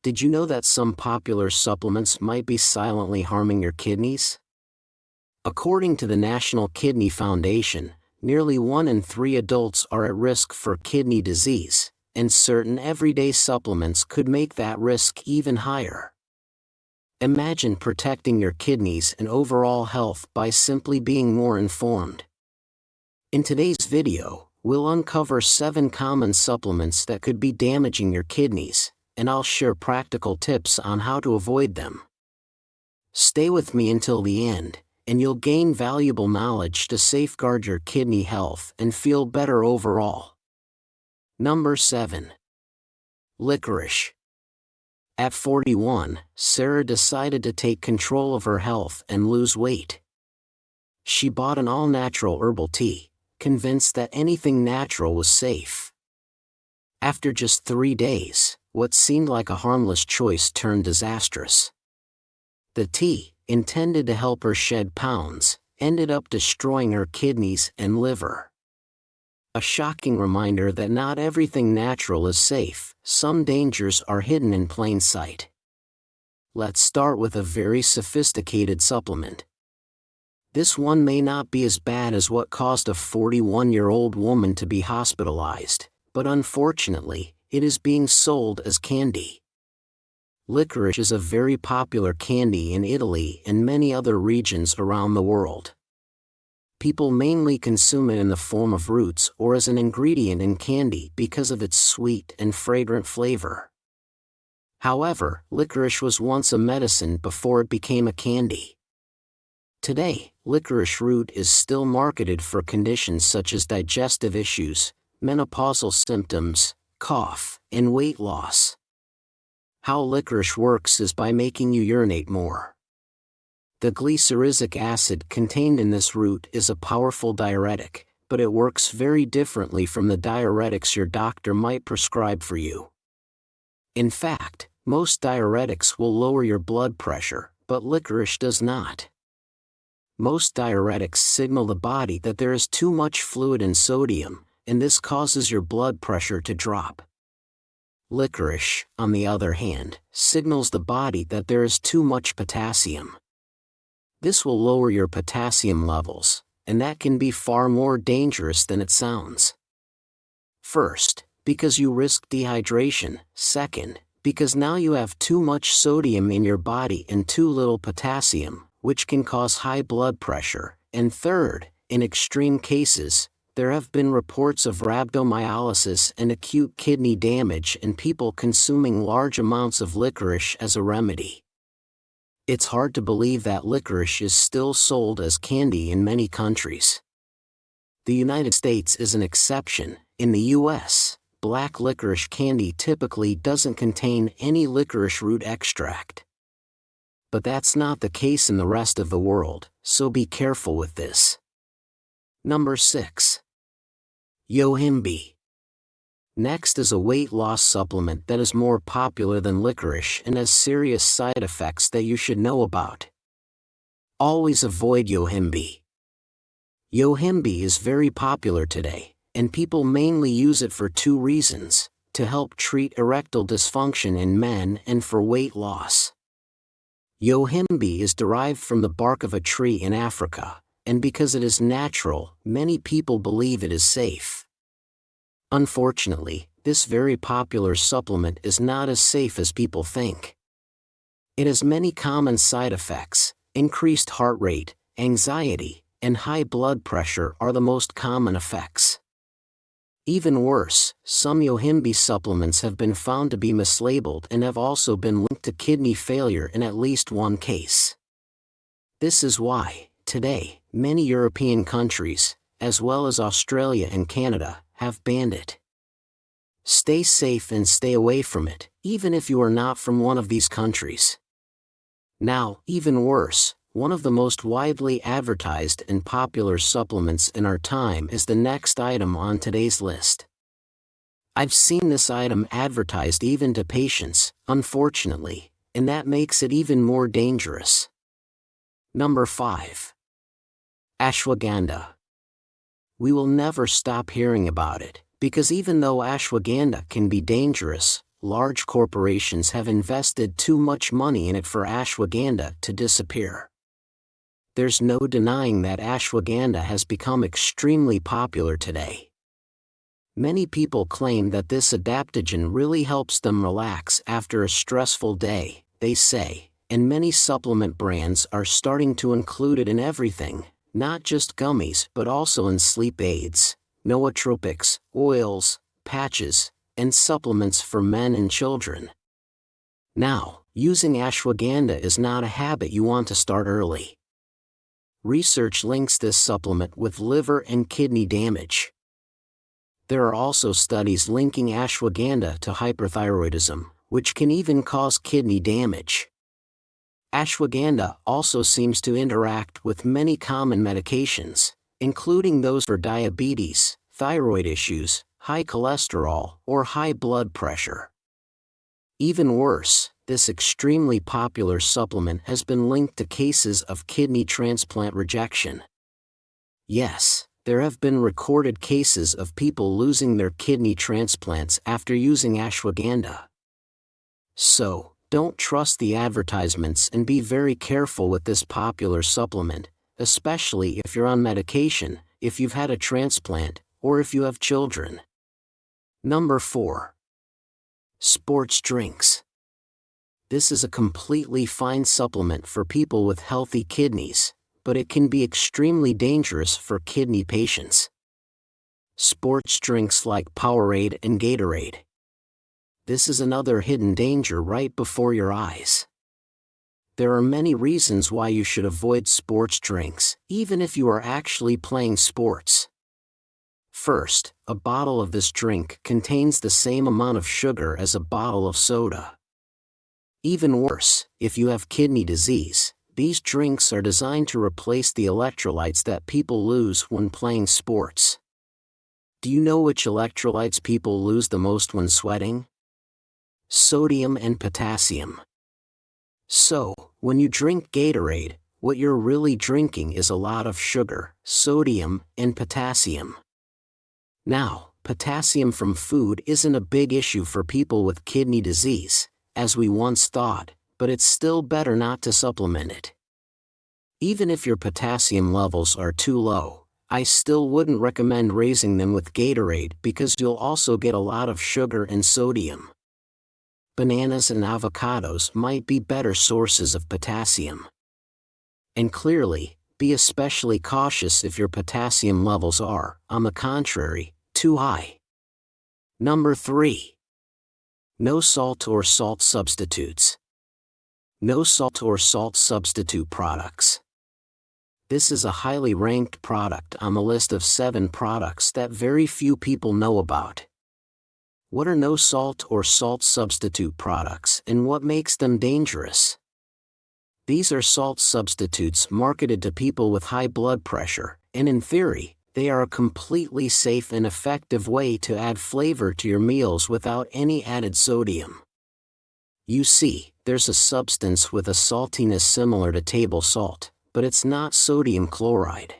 Did you know that some popular supplements might be silently harming your kidneys? According to the National Kidney Foundation, nearly 1 in 3 adults are at risk for kidney disease, and certain everyday supplements could make that risk even higher. Imagine protecting your kidneys and overall health by simply being more informed. In today's video, we'll uncover 7 common supplements that could be damaging your kidneys, and I'll share practical tips on how to avoid them. Stay with me until the end, and you'll gain valuable knowledge to safeguard your kidney health and feel better overall. Number 7. Licorice. At 41, Sarah decided to take control of her health and lose weight. She bought an all-natural herbal tea, convinced that anything natural was safe. After just 3 days, what seemed like a harmless choice turned disastrous. The tea, intended to help her shed pounds, ended up destroying her kidneys and liver. A shocking reminder that not everything natural is safe, some dangers are hidden in plain sight. Let's start with a very sophisticated supplement. This one may not be as bad as what caused a 41-year-old woman to be hospitalized, but unfortunately, it is being sold as candy. Licorice is a very popular candy in Italy and many other regions around the world. People mainly consume it in the form of roots or as an ingredient in candy because of its sweet and fragrant flavor. However, licorice was once a medicine before it became a candy. Today, licorice root is still marketed for conditions such as digestive issues, menopausal symptoms, cough, and weight loss. How licorice works is by making you urinate more. The glyceric acid contained in this root is a powerful diuretic, but it works very differently from the diuretics your doctor might prescribe for you. In fact, most diuretics will lower your blood pressure, but licorice does not. Most diuretics signal the body that there is too much fluid and sodium, and this causes your blood pressure to drop. Licorice, on the other hand, signals the body that there is too much potassium. This will lower your potassium levels, and that can be far more dangerous than it sounds. First, because you risk dehydration. Second, because now you have too much sodium in your body and too little potassium, which can cause high blood pressure. And third, in extreme cases, there have been reports of rhabdomyolysis and acute kidney damage in people consuming large amounts of licorice as a remedy. It's hard to believe that licorice is still sold as candy in many countries. The United States is an exception. In the US, black licorice candy typically doesn't contain any licorice root extract. But that's not the case in the rest of the world, so be careful with this. Number 6. Yohimbe. Next is a weight loss supplement that is more popular than licorice and has serious side effects that you should know about. Always avoid Yohimbe. Yohimbe is very popular today, and people mainly use it for 2 reasons: to help treat erectile dysfunction in men and for weight loss. Yohimbe is derived from the bark of a tree in Africa, and because it is natural, many people believe it is safe. Unfortunately, this very popular supplement is not as safe as people think. It has many common side effects. Increased heart rate, anxiety, and high blood pressure are the most common effects. Even worse, some Yohimbe supplements have been found to be mislabeled and have also been linked to kidney failure in at least one case. This is why, today, many European countries, as well as Australia and Canada, have banned it. Stay safe and stay away from it, even if you are not from one of these countries. Now, even worse, one of the most widely advertised and popular supplements in our time is the next item on today's list. I've seen this item advertised even to patients, unfortunately, and that makes it even more dangerous. Number 5. Ashwagandha. We will never stop hearing about it, because even though ashwagandha can be dangerous, large corporations have invested too much money in it for ashwagandha to disappear. There's no denying that ashwagandha has become extremely popular today. Many people claim that this adaptogen really helps them relax after a stressful day, they say, and many supplement brands are starting to include it in everything, not just gummies but also in sleep aids, nootropics, oils, patches, and supplements for men and children. Now, using ashwagandha is not a habit you want to start early. Research links this supplement with liver and kidney damage. There are also studies linking ashwagandha to hyperthyroidism, which can even cause kidney damage. Ashwagandha also seems to interact with many common medications, including those for diabetes, thyroid issues, high cholesterol, or high blood pressure. Even worse, this extremely popular supplement has been linked to cases of kidney transplant rejection. Yes, there have been recorded cases of people losing their kidney transplants after using ashwagandha. So, don't trust the advertisements and be very careful with this popular supplement, especially if you're on medication, if you've had a transplant, or if you have children. Number 4. Sports drinks. This is a completely fine supplement for people with healthy kidneys, but it can be extremely dangerous for kidney patients. Sports drinks like Powerade and Gatorade. This is another hidden danger right before your eyes. There are many reasons why you should avoid sports drinks, even if you are actually playing sports. First, a bottle of this drink contains the same amount of sugar as a bottle of soda. Even worse, if you have kidney disease, these drinks are designed to replace the electrolytes that people lose when playing sports. Do you know which electrolytes people lose the most when sweating? Sodium and potassium. So, when you drink Gatorade, what you're really drinking is a lot of sugar, sodium, and potassium. Now, potassium from food isn't a big issue for people with kidney disease, as we once thought, but it's still better not to supplement it. Even if your potassium levels are too low, I still wouldn't recommend raising them with Gatorade because you'll also get a lot of sugar and sodium. Bananas and avocados might be better sources of potassium. And clearly, be especially cautious if your potassium levels are, on the contrary, too high. Number 3. No salt or salt substitutes. No salt or salt substitute products. This is a highly ranked product on the list of 7 products that very few people know about. What are no salt or salt substitute products and what makes them dangerous? These are salt substitutes marketed to people with high blood pressure, and in theory, they are a completely safe and effective way to add flavor to your meals without any added sodium. You see, there's a substance with a saltiness similar to table salt, but it's not sodium chloride.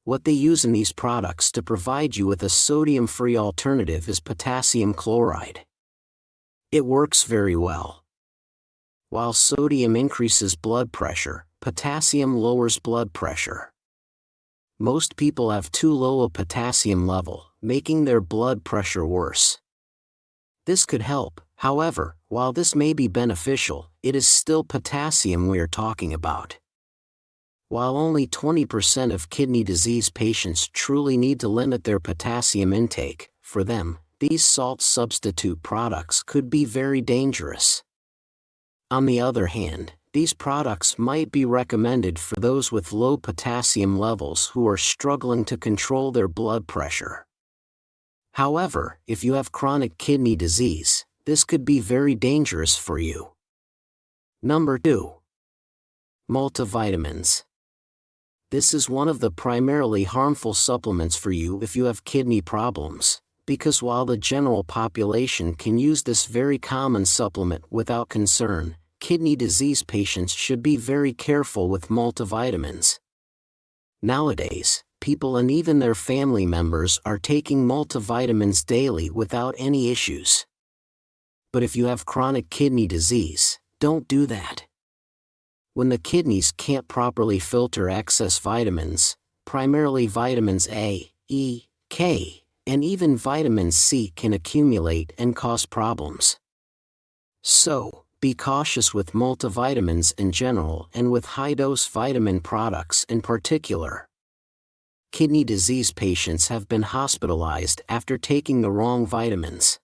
What they use in these products to provide you with a sodium-free alternative is potassium chloride. It works very well. While sodium increases blood pressure, potassium lowers blood pressure. Most people have too low a potassium level, making their blood pressure worse. This could help, however, while this may be beneficial, it is still potassium we are talking about. While only 20% of kidney disease patients truly need to limit their potassium intake, for them, these salt substitute products could be very dangerous. On the other hand, these products might be recommended for those with low potassium levels who are struggling to control their blood pressure. However, if you have chronic kidney disease, this could be very dangerous for you. Number 2. Multivitamins. This is one of the primarily harmful supplements for you if you have kidney problems, because while the general population can use this very common supplement without concern, kidney disease patients should be very careful with multivitamins. Nowadays, people and even their family members are taking multivitamins daily without any issues. But if you have chronic kidney disease, don't do that. When the kidneys can't properly filter excess vitamins, primarily vitamins A, E, K, and even vitamin C can accumulate and cause problems. So, be cautious with multivitamins in general and with high-dose vitamin products in particular. Kidney disease patients have been hospitalized after taking the wrong vitamins.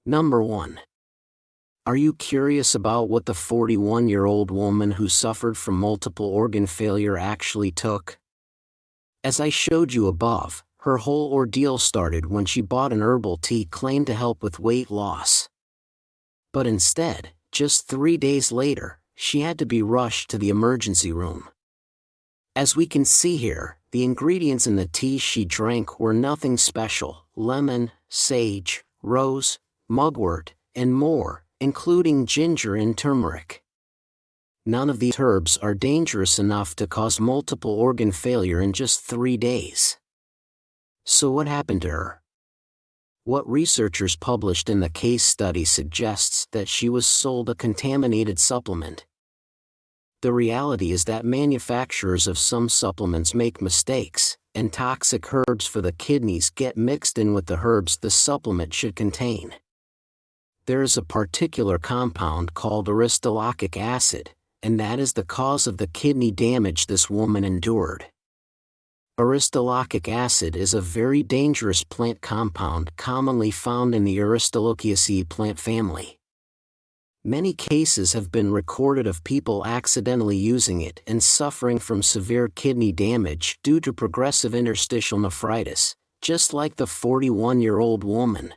Number 1. Are you curious about what the 41-year-old woman who suffered from multiple organ failure actually took? As I showed you above, her whole ordeal started when she bought an herbal tea claimed to help with weight loss. But instead, just 3 days later, she had to be rushed to the emergency room. As we can see here, the ingredients in the tea she drank were nothing special: lemon, sage, rose, mugwort, and more, including ginger and turmeric. None of these herbs are dangerous enough to cause multiple organ failure in just 3 days. So what happened to her? What researchers published in the case study suggests that she was sold a contaminated supplement. The reality is that manufacturers of some supplements make mistakes, and toxic herbs for the kidneys get mixed in with the herbs the supplement should contain. There is a particular compound called aristolochic acid, and that is the cause of the kidney damage this woman endured. Aristolochic acid is a very dangerous plant compound commonly found in the Aristolochiaceae plant family. Many cases have been recorded of people accidentally using it and suffering from severe kidney damage due to progressive interstitial nephritis, just like the 41-year-old woman.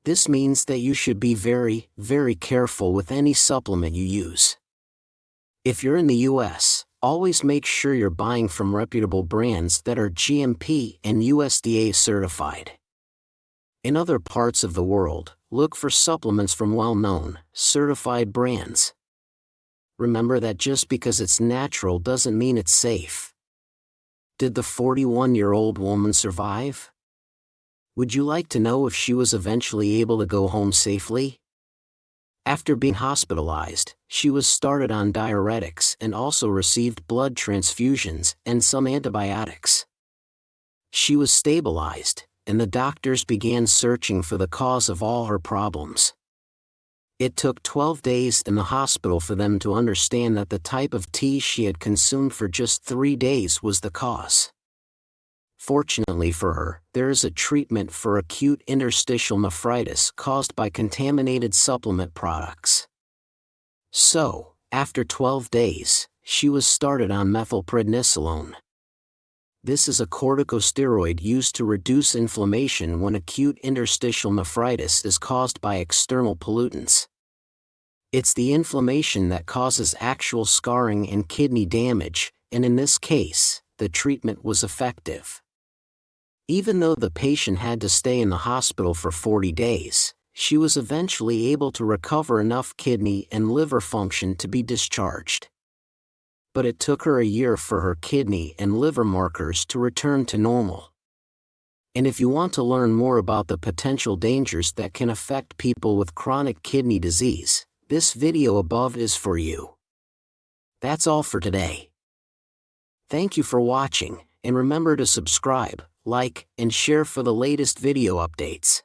This means that you should be very, very careful with any supplement you use. If you're in the US, always make sure you're buying from reputable brands that are GMP and USDA certified. In other parts of the world, look for supplements from well-known, certified brands. Remember that just because it's natural doesn't mean it's safe. Did the 41-year-old woman survive? Would you like to know if she was eventually able to go home safely? After being hospitalized, she was started on diuretics and also received blood transfusions and some antibiotics. She was stabilized, and the doctors began searching for the cause of all her problems. It took 12 days in the hospital for them to understand that the type of tea she had consumed for just 3 days was the cause. Fortunately for her, there is a treatment for acute interstitial nephritis caused by contaminated supplement products. So, after 12 days, she was started on methylprednisolone. This is a corticosteroid used to reduce inflammation when acute interstitial nephritis is caused by external pollutants. It's the inflammation that causes actual scarring and kidney damage, and in this case, the treatment was effective. Even though the patient had to stay in the hospital for 40 days, she was eventually able to recover enough kidney and liver function to be discharged. But it took her a year for her kidney and liver markers to return to normal. And if you want to learn more about the potential dangers that can affect people with chronic kidney disease, this video above is for you. That's all for today. Thank you for watching, and remember to subscribe, like, and share for the latest video updates.